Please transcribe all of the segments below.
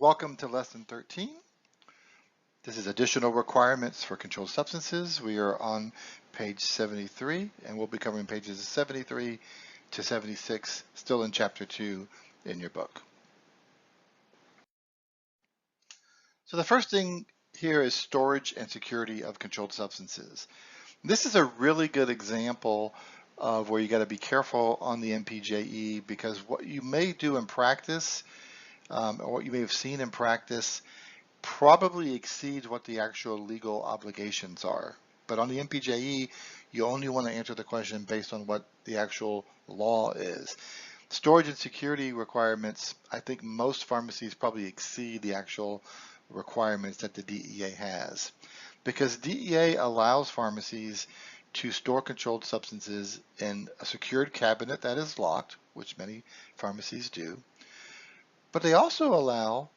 Welcome to Lesson 13. This is additional requirements for controlled substances. We are on page 73, and we'll be covering pages 73 to 76, still in Chapter 2 in your book. So the first thing here is storage and security of controlled substances. This is a really good example of where you got to be careful on the MPJE, because what you may do in practice, or what you may have seen in practice, probably exceeds what the actual legal obligations are. But on the MPJE, you only want to answer the question based on what the actual law is. Storage and security requirements, I think most pharmacies probably exceed the actual requirements that the DEA has, because DEA allows pharmacies to store controlled substances in a secured cabinet that is locked, which many pharmacies do, but they also allow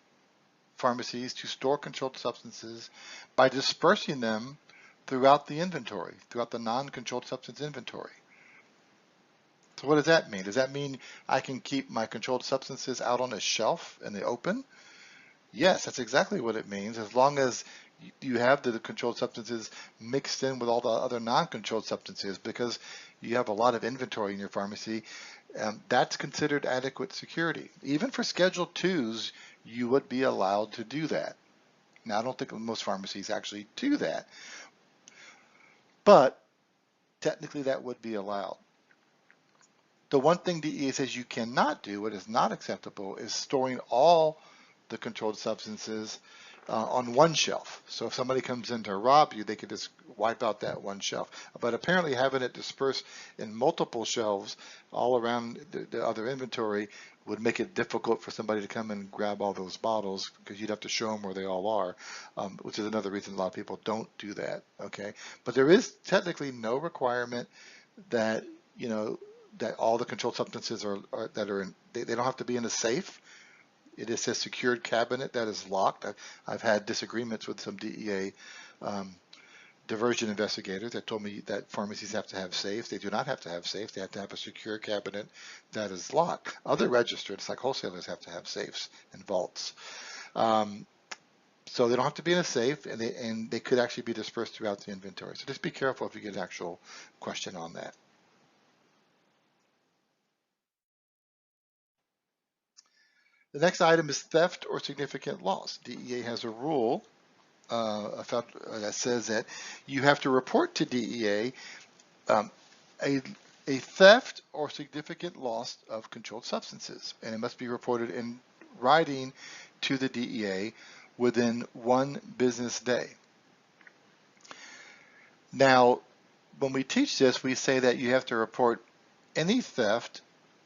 pharmacies to store controlled substances by dispersing them throughout the inventory, throughout the non-controlled substance inventory. So what does that mean? Does that mean I can keep my controlled substances out on a shelf in the open? Yes, that's exactly what it means, as long as you have the controlled substances mixed in with all the other non-controlled substances, because you have a lot of inventory in your pharmacy. That's considered adequate security. Even for Schedule IIs, you would be allowed to do that. Now, I don't think most pharmacies actually do that, but technically that would be allowed. The one thing DEA says you cannot do, what is not acceptable, is storing all the controlled substances on one shelf. So if somebody comes in to rob you, they could just wipe out that one shelf. But apparently having it dispersed in multiple shelves all around the other inventory would make it difficult for somebody to come and grab all those bottles, because you'd have to show them where they all are, which is another reason a lot of people don't do that. Okay, but there is technically no requirement that that all the controlled substances they don't have to be in a safe. It is a secured cabinet that is locked. I've had disagreements with some DEA diversion investigators that told me that pharmacies have to have safes. They do not have to have safes. They have to have a secure cabinet that is locked. Other registered, it's like wholesalers, have to have safes and vaults. So they don't have to be in a safe, and they could actually be dispersed throughout the inventory. So just be careful if you get an actual question on that. The next item is theft or significant loss. DEA has a rule that says that you have to report to DEA a theft or significant loss of controlled substances, and it must be reported in writing to the DEA within 1 business day. Now, when we teach this, we say that you have to report any theft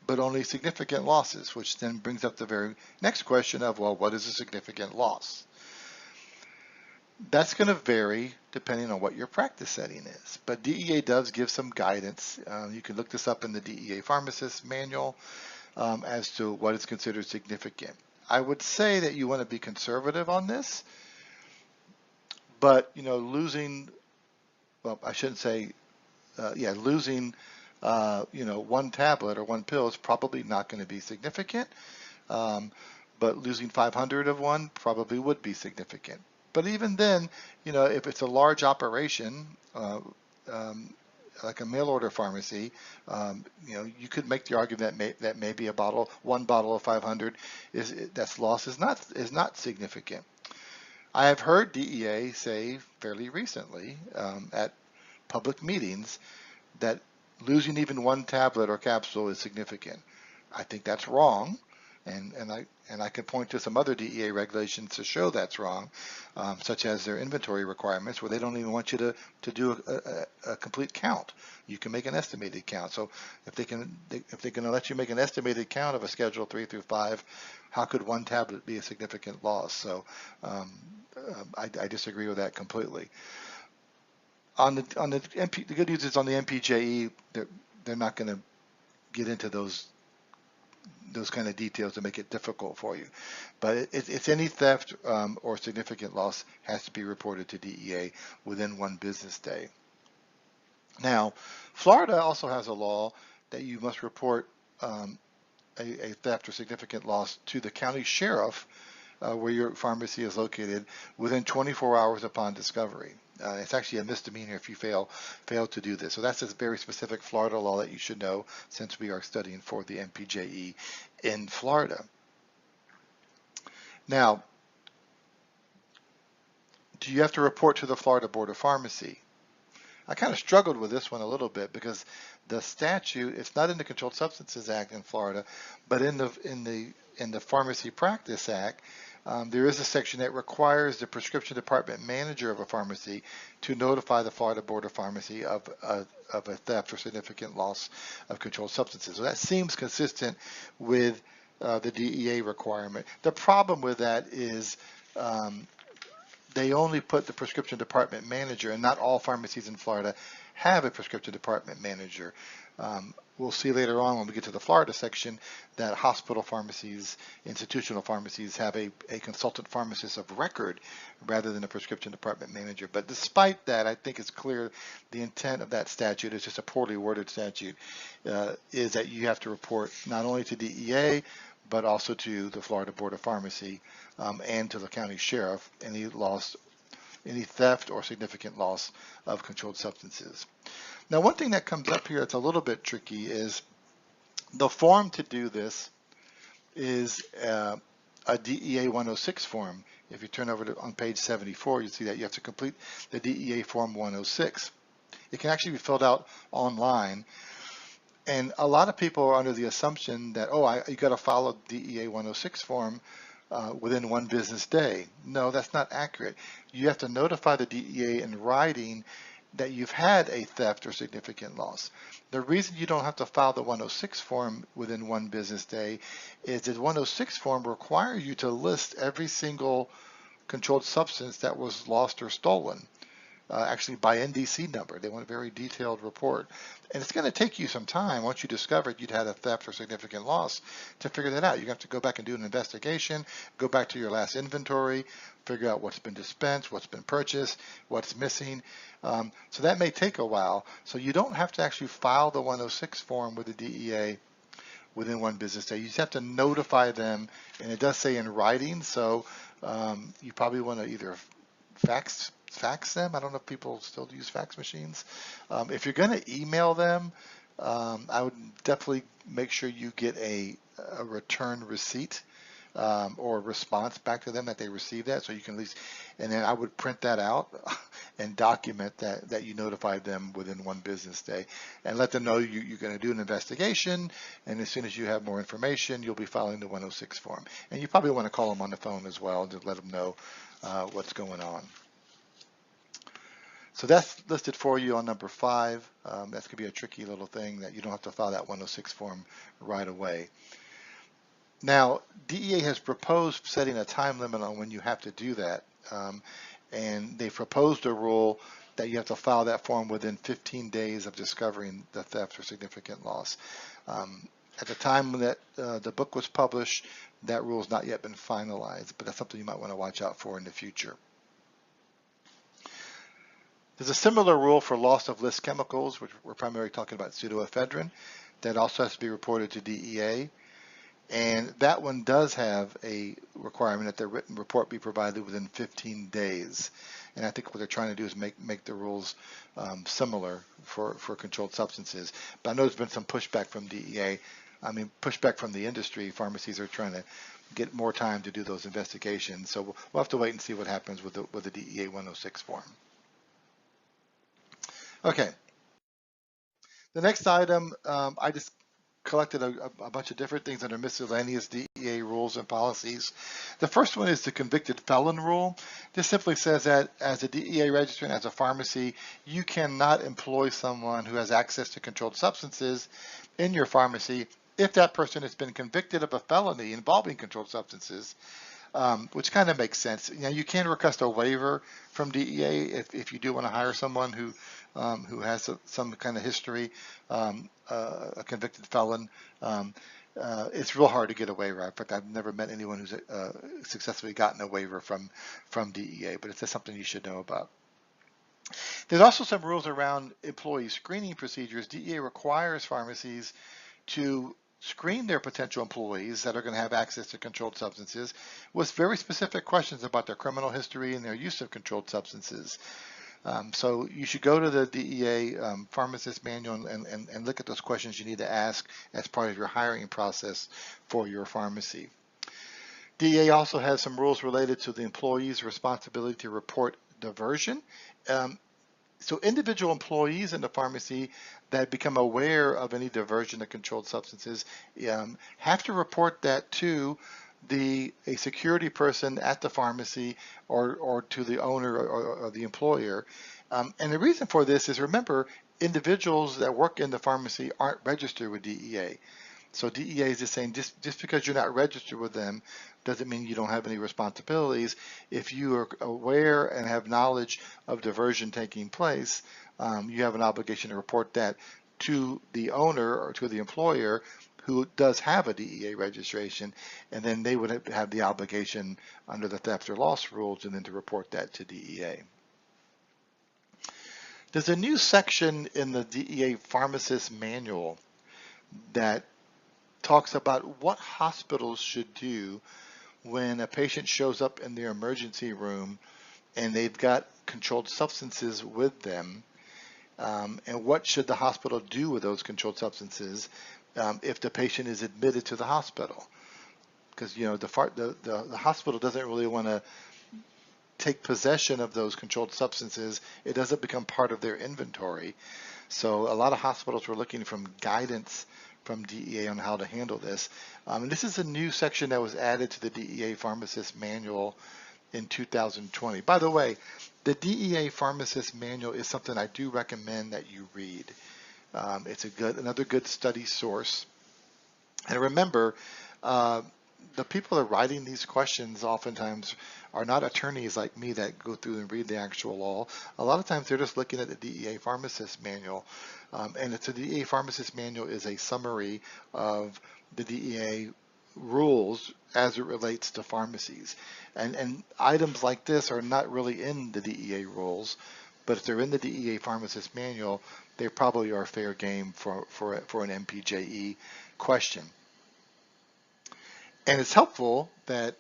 but only significant losses, which then brings up the very next question of, well, what is a significant loss? That's going to vary depending on what your practice setting is, but DEA does give some guidance. You can look this up in the DEA Pharmacist Manual as to what is considered significant. I would say that you want to be conservative on this, but losing, well, I shouldn't say, losing 1 tablet or 1 pill is probably not going to be significant, but losing 500 of one probably would be significant. But even then, if it's a large operation, like a mail order pharmacy, you could make the argument that maybe 1 bottle of 500 that's loss is not significant. I have heard DEA say fairly recently at public meetings that losing even 1 tablet or capsule is significant. I think that's wrong, and I can point to some other DEA regulations to show that's wrong, such as their inventory requirements, where they don't even want you to do a complete count. You can make an estimated count. So if they're going to let you make an estimated count of a Schedule 3 through 5, how could 1 tablet be a significant loss? So I disagree with that completely. The good news is on the MPJE, they're not going to get into those kind of details to make it difficult for you. But it's any theft or significant loss has to be reported to DEA within 1 business day. Now, Florida also has a law that you must report a theft or significant loss to the county sheriff where your pharmacy is located within 24 hours upon discovery. It's actually a misdemeanor if you fail to do this. So that's a very specific Florida law that you should know since we are studying for the MPJE in Florida. Now, do you have to report to the Florida Board of Pharmacy? I kind of struggled with this one a little bit because the statute, it's not in the Controlled Substances Act in Florida, but in the Pharmacy Practice Act, there is a section that requires the prescription department manager of a pharmacy to notify the Florida Board of Pharmacy of a theft or significant loss of controlled substances. So that seems consistent with the DEA requirement. The problem with that is they only put the prescription department manager, and not all pharmacies in Florida have a prescription department manager. We'll see later on when we get to the Florida section that hospital pharmacies, institutional pharmacies have a consultant pharmacist of record rather than a prescription department manager. But despite that, I think it's clear the intent of that statute is just a poorly worded statute, is that you have to report not only to DEA, but also to the Florida Board of Pharmacy and to the county sheriff any theft or significant loss of controlled substances. Now, one thing that comes up here that's a little bit tricky is the form to do this is a DEA 106 form. If you turn over on page 74, you see that you have to complete the DEA form 106. It can actually be filled out online. And a lot of people are under the assumption that, you got to follow DEA 106 form within 1 business day. No, that's not accurate. You have to notify the DEA in writing that you've had a theft or significant loss. The reason you don't have to file the 106 form within 1 business day is that 106 form requires you to list every single controlled substance that was lost or stolen. Actually by NDC number. They want a very detailed report. And it's going to take you some time once you discovered you'd had a theft or significant loss to figure that out. You have to go back and do an investigation, go back to your last inventory, figure out what's been dispensed, what's been purchased, what's missing. So that may take a while. So you don't have to actually file the 106 form with the DEA within 1 business day. You just have to notify them, and it does say in writing, so you probably want to either fax them. I don't know if people still use fax machines. If you're going to email them, I would definitely make sure you get a return receipt or a response back to them that they received that, so you can at least, and then I would print that out and document that you notified them within 1 business day, and let them know you're going to do an investigation, and as soon as you have more information, you'll be filing the 106 form. And you probably want to call them on the phone as well to let them know what's going on. So that's listed for you on number 5. That's going to be a tricky little thing that you don't have to file that 106 form right away. Now, DEA has proposed setting a time limit on when you have to do that. And they proposed a rule that you have to file that form within 15 days of discovering the theft or significant loss. At the time that the book was published, that rule has not yet been finalized, but that's something you might want to watch out for in the future. There's a similar rule for loss of list chemicals, which we're primarily talking about pseudoephedrine, that also has to be reported to DEA. And that one does have a requirement that the written report be provided within 15 days. And I think what they're trying to do is make the rules similar for controlled substances. But I know there's been some pushback from DEA. I mean, pushback from the industry. Pharmacies are trying to get more time to do those investigations. So we'll have to wait and see what happens with the DEA 106 form. Okay, the next item, I just collected a bunch of different things under miscellaneous DEA rules and policies. The first one is the convicted felon rule. This simply says that as a DEA registrant, as a pharmacy, you cannot employ someone who has access to controlled substances in your pharmacy if that person has been convicted of a felony involving controlled substances. Which kind of makes sense. You know, you can request a waiver from DEA if you do want to hire someone who has some kind of history, a convicted felon. It's real hard to get a waiver. In fact, I've never met anyone who's successfully gotten a waiver from DEA, but it's just something you should know about. There's also some rules around employee screening procedures. DEA requires pharmacies to screen their potential employees that are going to have access to controlled substances with very specific questions about their criminal history and their use of controlled substances. So you should go to the DEA pharmacist manual and look at those questions you need to ask as part of your hiring process for your pharmacy. DEA also has some rules related to the employee's responsibility to report diversion. So individual employees in the pharmacy that become aware of any diversion of controlled substances have to report that to a security person at the pharmacy or to the owner or the employer. And the reason for this is, remember, individuals that work in the pharmacy aren't registered with DEA. So DEA is just saying, just because you're not registered with them doesn't mean you don't have any responsibilities. If you are aware and have knowledge of diversion taking place, you have an obligation to report that to the owner or to the employer who does have a DEA registration, and then they would have the obligation under the theft or loss rules and then to report that to DEA. There's a new section in the DEA pharmacist manual that talks about what hospitals should do when a patient shows up in their emergency room and they've got controlled substances with them, and what should the hospital do with those controlled substances if the patient is admitted to the hospital. Because the hospital doesn't really want to take possession of those controlled substances. It doesn't become part of their inventory. So a lot of hospitals were looking for guidance from DEA on how to handle this. And this is a new section that was added to the DEA Pharmacist Manual in 2020. By the way, the DEA Pharmacist Manual is something I do recommend that you read. It's another good study source. And remember, the people that are writing these questions oftentimes are not attorneys like me that go through and read the actual law. A lot of times they're just looking at the DEA Pharmacist Manual. And the DEA Pharmacist Manual is a summary of the DEA rules as it relates to pharmacies. And items like this are not really in the DEA rules, but if they're in the DEA Pharmacist Manual, they probably are fair game for an MPJE question. And it's helpful that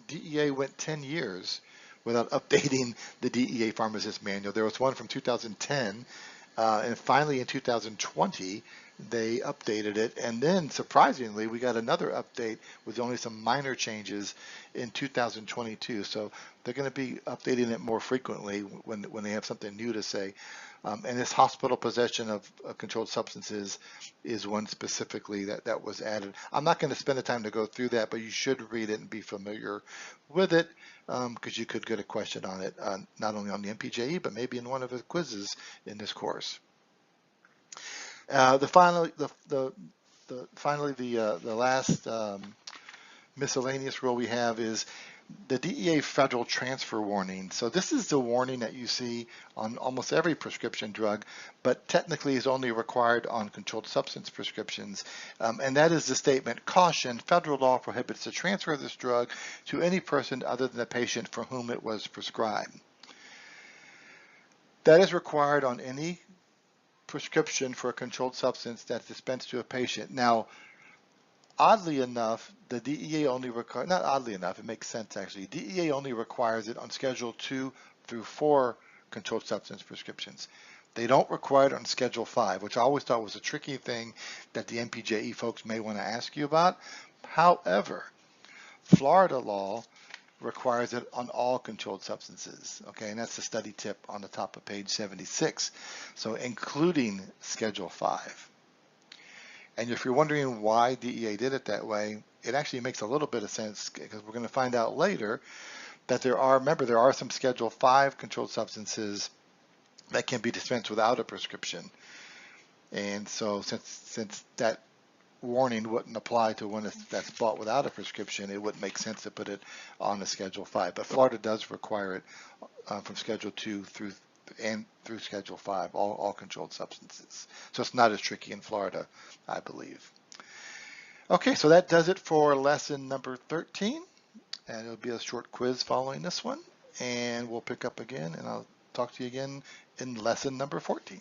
DEA went 10 years without updating the DEA Pharmacist Manual. There was one from 2010, and finally in 2020, they updated it. And then, surprisingly, we got another update with only some minor changes in 2022. So they're going to be updating it more frequently when they have something new to say. And this hospital possession of controlled substances is one specifically that was added. I'm not going to spend the time to go through that, but you should read it and be familiar with it, because you could get a question on it, not only on the MPJE, but maybe in one of the quizzes in this course. Finally, the last miscellaneous rule we have is the DEA federal transfer warning. So this is the warning that you see on almost every prescription drug, but technically is only required on controlled substance prescriptions. And that is the statement, caution, federal law prohibits the transfer of this drug to any person other than the patient for whom it was prescribed. That is required on any prescription for a controlled substance that's dispensed to a patient. Now, oddly enough, the DEA only requires, not oddly enough, it makes sense actually, DEA only requires it on Schedule 2 through 4 controlled substance prescriptions. They don't require it on Schedule 5, which I always thought was a tricky thing that the MPJE folks may want to ask you about. However, Florida law requires it on all controlled substances, okay, and that's the study tip on the top of page 76, so including Schedule 5. And if you're wondering why DEA did it that way, it actually makes a little bit of sense, because we're going to find out later that there are some Schedule 5 controlled substances that can be dispensed without a prescription. And so since that warning wouldn't apply to when that's bought without a prescription, it wouldn't make sense to put it on the Schedule 5. But Florida does require it from Schedule 2 through Schedule 5, all controlled substances. So it's not as tricky in Florida, I believe. Okay, so that does it for lesson number 13. And it'll be a short quiz following this one. And we'll pick up again, and I'll talk to you again in lesson number 14.